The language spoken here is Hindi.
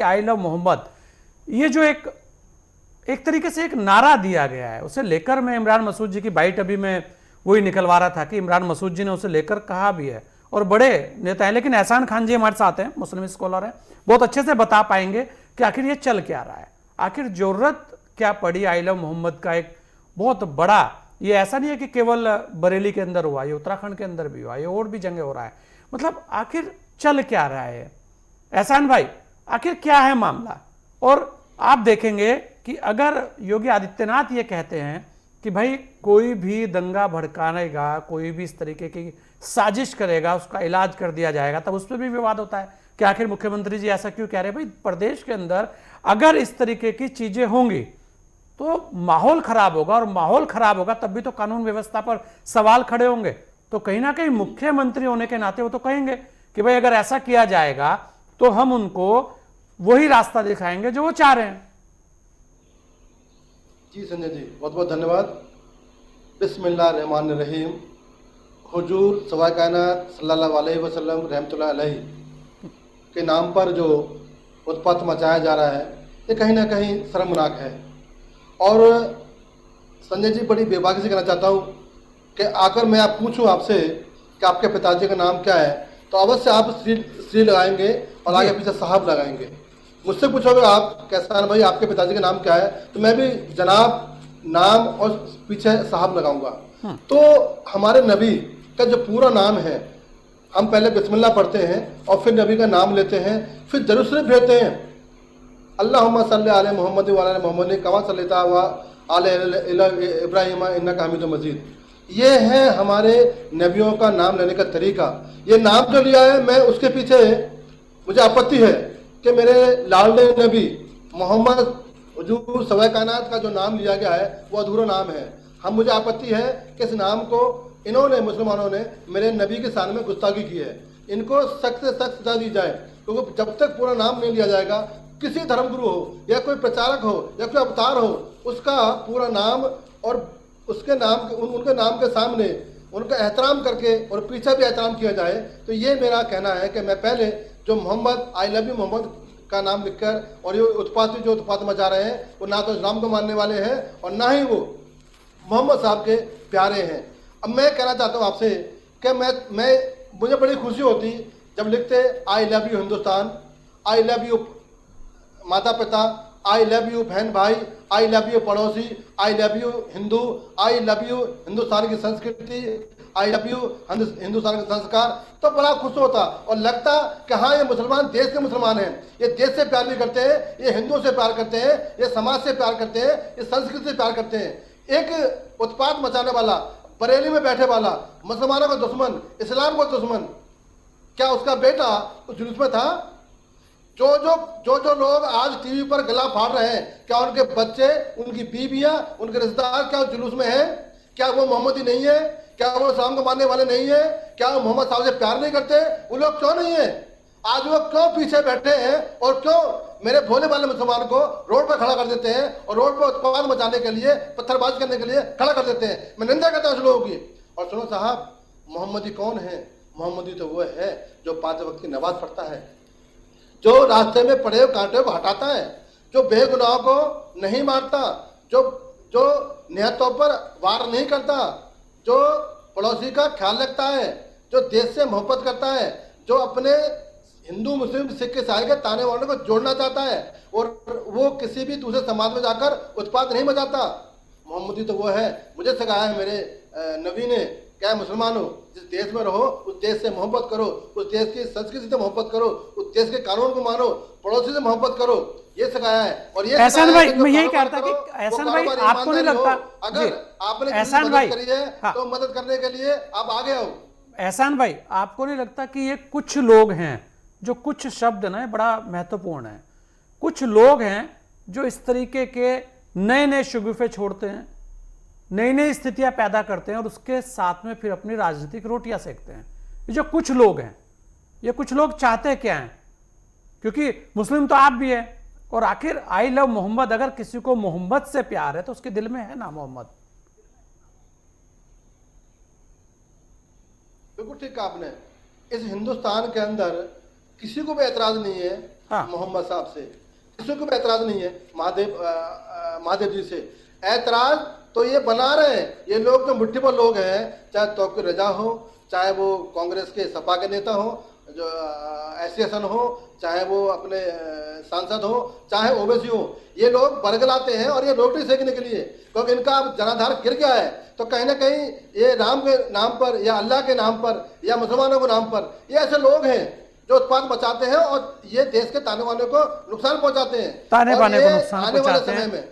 आई लव मोहम्मद, ये जो एक तरीके से एक नारा दिया गया है, उसे लेकर मैं इमरान मसूद जी की बाइट अभी मैं वही निकलवा रहा था कि इमरान मसूद जी ने उसे लेकर कहा भी है और बड़े नेता हैं। लेकिन एहसान खान जी हमारे साथ हैं, मुस्लिम स्कॉलर हैं, बहुत अच्छे से बता पाएंगे कि आखिर ये चल क्या रहा है, आखिर जरूरत क्या पड़ी आई लव मोहम्मद का एक बहुत बड़ा। ये ऐसा नहीं है कि केवल बरेली के अंदर हुआ, ये उत्तराखंड के अंदर भी हुआ, ये और भी जगह हो रहा है। मतलब आखिर चल क्या रहा है एहसान भाई, आखिर क्या है मामला। और आप देखेंगे कि अगर योगी आदित्यनाथ ये कहते हैं कि भाई कोई भी दंगा भड़कानेगा, कोई भी इस तरीके की साजिश करेगा, उसका इलाज कर दिया जाएगा, तब उस पर भी विवाद होता है कि आखिर मुख्यमंत्री जी ऐसा क्यों कह रहे हैं। भाई प्रदेश के अंदर अगर इस तरीके की चीजें होंगी तो माहौल खराब होगा, और माहौल खराब होगा तब भी तो कानून व्यवस्था पर सवाल खड़े होंगे। तो कहीं ना कहीं मुख्यमंत्री होने के नाते वो तो कहेंगे कि भाई अगर ऐसा किया जाएगा तो हम उनको वही रास्ता दिखाएंगे जो वो चाह रहे हैं। जी संजय जी, बहुत बहुत धन्यवाद। बिस्मिल्लाहिर्रहमानिर्रहीम। हुजूर सवा कायनात सल्लल्लाहु अलैहि वसल्लम रहमतुल्लाह अलैहि के नाम पर जो उत्पात मचाया जा रहा है, ये कहीं ना कहीं शर्मनाक है। और संजय जी, बड़ी बेबाकी से कहना चाहता हूँ कि आकर मैं आप पूछूं आपसे कि आपके पिताजी का नाम क्या है, तो अवश्य आप श्री लगाएंगे और आगे पीछे साहब लगाएंगे। मुझसे पूछोगे आप कैसा भाई आपके पिताजी का नाम क्या है, तो मैं भी जनाब नाम और पीछे साहब लगाऊंगा। तो हमारे नबी का जो पूरा नाम है, हम पहले बिस्मिल्लाह पढ़ते हैं और फिर नबी का नाम लेते हैं, फिर दरूद शरीफ भेजते हैं। अल्लाहुम्मा सल्ली अला मुहम्मद व अला मुहम्मद कमा सल्लैता व अला इब्राहीम इन्नका हमीदुम मजीद। ये है हमारे नबियों का नाम लेने का तरीका। ये नाम जो लिया है, मैं उसके पीछे मुझे आपत्ति है कि मेरे लाडले नबी मोहम्मद हुजूर सवा कायनात का जो नाम लिया गया है वो अधूरा नाम है। मुझे आपत्ति है कि इस नाम को इन्होंने, मुसलमानों ने, मेरे नबी के शान में गुस्ताखी की है। इनको सख्त से सख्त सजा दी जाए, क्योंकि जब तक पूरा नाम नहीं लिया जाएगा, किसी धर्मगुरु हो या कोई प्रचारक हो या कोई अवतार हो, उसका पूरा नाम और उसके नाम उनके नाम के सामने उनका एहतराम करके और पीछे भी एहतराम किया जाए। तो ये मेरा कहना है कि मैं पहले जो Mohammed, I love you Mohammed का नाम लिखकर, और ये उत्पात मचा रहे हैं, वो ना तो इस्लाम को मानने वाले हैं और ना ही वो मोहम्मद साहब के प्यारे हैं। अब मैं कहना चाहता हूँ आपसे कि मुझे बड़ी खुशी होती जब लिखते आई love you Hindustan, I love you माता पिता, आई लव यू बहन भाई, आई लव यू पड़ोसी, आई love you Hindu, I love you Hindustan की संस्कृति, आई लव यू हिंदुस्तान का संस्कार। तो बड़ा खुश होता और लगता कि हाँ, ये मुसलमान देश के मुसलमान हैं, ये देश से प्यार भी करते हैं, ये हिंदुओं से प्यार करते हैं, ये समाज से प्यार करते हैं, ये संस्कृति से प्यार करते हैं। एक उत्पात मचाने वाला, बरेली में बैठे वाला, मुसलमानों का दुश्मन, इस्लाम का दुश्मन, क्या उसका बेटा उस जुलूस में था? जो लोग आज टीवी पर गला फाड़ रहे हैं, क्या उनके बच्चे, उनकी बीवियां, उनके रिश्तेदार क्या जुलूस में हैं? क्या वो मोहम्मदी नहीं है? क्या वो इस्लाम को मानने वाले नहीं है? क्या वो मोहम्मद साहब से प्यार नहीं करते? वो लोग क्यों नहीं है? आज वो क्यों पीछे बैठे हैं और क्यों मेरे भोले वाले मुसलमान को रोड पर खड़ा कर देते हैं और रोड पर उत्पाद मचाने के लिए, पत्थरबाजी करने के लिए खड़ा कर देते हैं? मैं निंदा करता हूं उस लोगों की। और सुनो साहब, मोहम्मदी कौन है? मोहम्मदी तो वो है जो 5 वक्त की नमाज पढ़ता है, जो रास्ते में पड़े हुए कांटे को हटाता है, जो बेगुनाहों को नहीं मारता, जो निहत्तों पर वार नहीं करता, जो पड़ोसी का ख्याल रखता है, जो देश से मोहब्बत करता है, जो अपने हिंदू, मुस्लिम, सिख, ईसाई के ताने वाले को जोड़ना चाहता है, और वो किसी भी दूसरे समाज में जाकर उत्पात नहीं मचाता। मोहम्मदी तो वो है। मुझे सिखाया है मेरे नबी ने, क्या मुसलमान हो, जिस देश में रहो उस देश से मोहब्बत करो, उस देश की संस्कृति से मोहब्बत करो, उस देश के कानून को मानो, पड़ोसी से मोहब्बत करो, ये सिखाया है। और ये एहसान भाई, मैं यही कहता कि एहसान भाई आपको नहीं लगता, अगर आपने एहसान भाई करी है तो मदद करने के लिए आप आगे आओ। एहसान भाई, आपको नहीं लगता कि ये कुछ लोग हैं जो, कुछ शब्द ना बड़ा महत्वपूर्ण है, कुछ लोग हैं जो इस तरीके के नए नए शगुफे छोड़ते हैं, नई नई स्थितियां पैदा करते हैं और उसके साथ में फिर अपनी राजनीतिक रोटियां सेकते हैं। ये जो कुछ लोग हैं, ये कुछ लोग चाहते क्या हैं? क्योंकि मुस्लिम तो आप भी हैं, और आखिर आई लव मोहम्मद, अगर किसी को मोहम्मद से प्यार है तो उसके दिल में है ना मोहम्मद। बिल्कुल ठीक कहा आपने। इस हिंदुस्तान के अंदर किसी को भी एतराज नहीं है हाँ। मोहम्मद साहब से, किसी को भी एतराज नहीं है महादेव जी से। एतराज तो ये बना रहे हैं, ये लोग जो मुट्ठी पर लोग हैं, चाहे तौकीर रजा हो, चाहे वो कांग्रेस के सपा के नेता हो, जो एसोसिएशन हो, चाहे वो अपने सांसद हो, चाहे ओवैसी हो, ये लोग बरगलाते हैं और ये रोटी सेकने के लिए, क्योंकि इनका अब जनाधार गिर गया है। तो कहीं ना कहीं ये राम के नाम पर या अल्लाह के नाम पर या मुसलमानों के नाम पर ये ऐसे लोग हैं जो उत्पाद मचाते हैं और ये देश के ताने बाने को नुकसान पहुंचाते हैं। ताने और बाने ये को नुकसान आने वाले पहुंचाते समय हैं। में